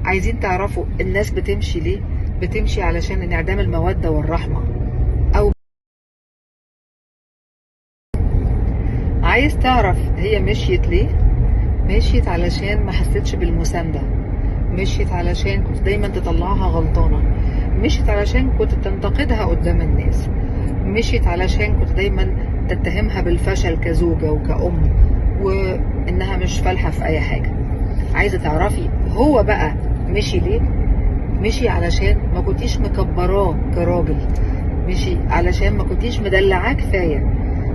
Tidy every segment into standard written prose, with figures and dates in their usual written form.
عايزين تعرفوا الناس بتمشي ليه؟ بتمشي علشان انعدام المودة والرحمة. أو عايز تعرف هي مشيت ليه؟ مشيت علشان ما حسيتش بالمساندة، مشيت علشان كنت دايما تطلعها غلطانة، مشيت علشان كنت تنتقدها قدام الناس، مشيت علشان كنت دايما تتهمها بالفشل كزوجة وكأم وإنها مش فالحة في أي حاجة. عايزة تعرفي هو بقى مشي ليه؟ مشي علشان ما كنتيش مكبراه كراجل، مشي علشان ما كنتيش مدلعاه كفاية،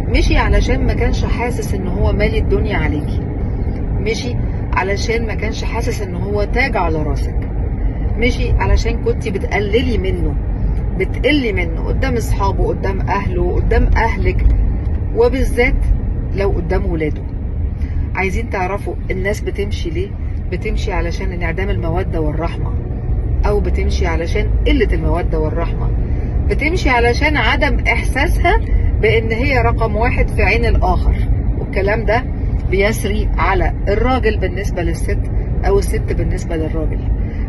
مشي علشان ما كانش حاسس ان هو مالي الدنيا عليكي، مشي علشان ما كانش حاسس ان هو تاج على راسك، مشي علشان كنتي بتقللي منه، بتقلي منه قدام اصحابه، قدام اهله، قدام اهلك، وبالذات لو قدام ولاده. عايزين تعرفوا الناس بتمشي ليه؟ بتمشي علشان انعدام المودة والرحمة، او بتمشي علشان قلة المودة والرحمة، بتمشي علشان عدم احساسها بان هي رقم واحد في عين الاخر. والكلام ده بيسري على الراجل بالنسبة للست او الست بالنسبة للراجل.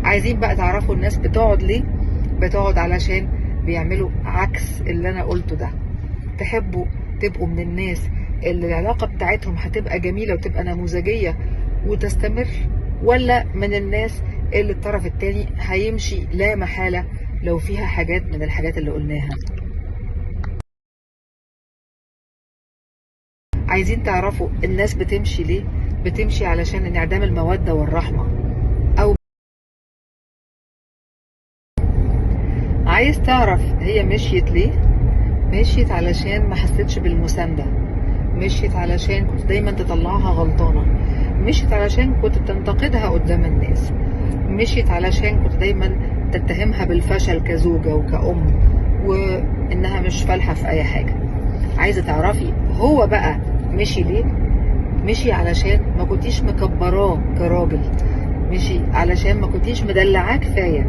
عايزين بقى تعرفوا الناس بتقعد ليه؟ بتقعد علشان بيعملوا عكس اللي انا قلته ده. تحبوا تبقوا من الناس اللي العلاقة بتاعتهم هتبقى جميلة وتبقى نموذجية وتستمر، ولا من الناس اللي الطرف التاني هيمشي لا محالة لو فيها حاجات من الحاجات اللي قلناها؟ عايزين تعرفوا الناس بتمشي ليه؟ بتمشي علشان انعدام المودة والرحمة. أو عايز تعرف هي مشيت ليه؟ مشيت علشان ما حسيتش بالمساندة، مشيت علشان كنت دايما تطلعها غلطانة، مشيت علشان كنت تنتقدها قدام الناس، مشيت علشان كنت دايما تتهمها بالفشل كزوجة وكأم وإنها مش فالحة في أي حاجة. عايزة تعرفي هو بقى مشي ليه؟ مشي علشان ما كنتيش مكبراه كراجل، مشي علشان ما كنتيش مدلعاه كفاية،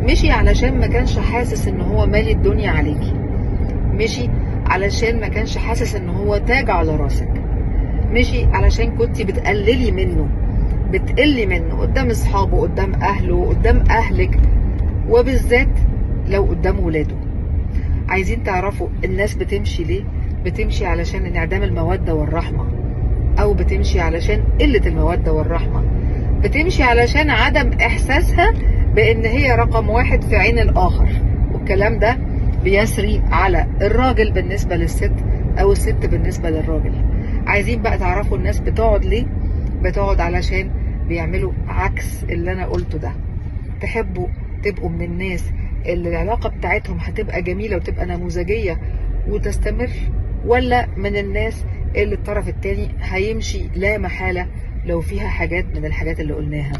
مشي علشان ما كانش حاسس ان هو مالي الدنيا عليكي، مشي علشان ما كانش حاسس ان هو تاج على راسك، مشي علشان كنتي بتقللي منه، بتقلي منه قدام اصحابه، قدام اهله، قدام اهلك، وبالذات لو قدام ولاده. عايزين تعرفوا الناس بتمشي ليه؟ بتمشي علشان انعدام المودة والرحمة، او بتمشي علشان قلة المودة والرحمة، بتمشي علشان عدم احساسها بان هي رقم واحد في عين الاخر. والكلام ده بيسري على الراجل بالنسبة للست او الست بالنسبة للراجل. عايزين بقى تعرفوا الناس بتقعد ليه؟ بتقعد علشان بيعملوا عكس اللي انا قلته ده. تحبوا تبقوا من الناس اللي العلاقة بتاعتهم هتبقى جميلة وتبقى نموذجية وتستمر، ولا من الناس اللي الطرف التاني هيمشي لا محالة لو فيها حاجات من الحاجات اللي قلناها؟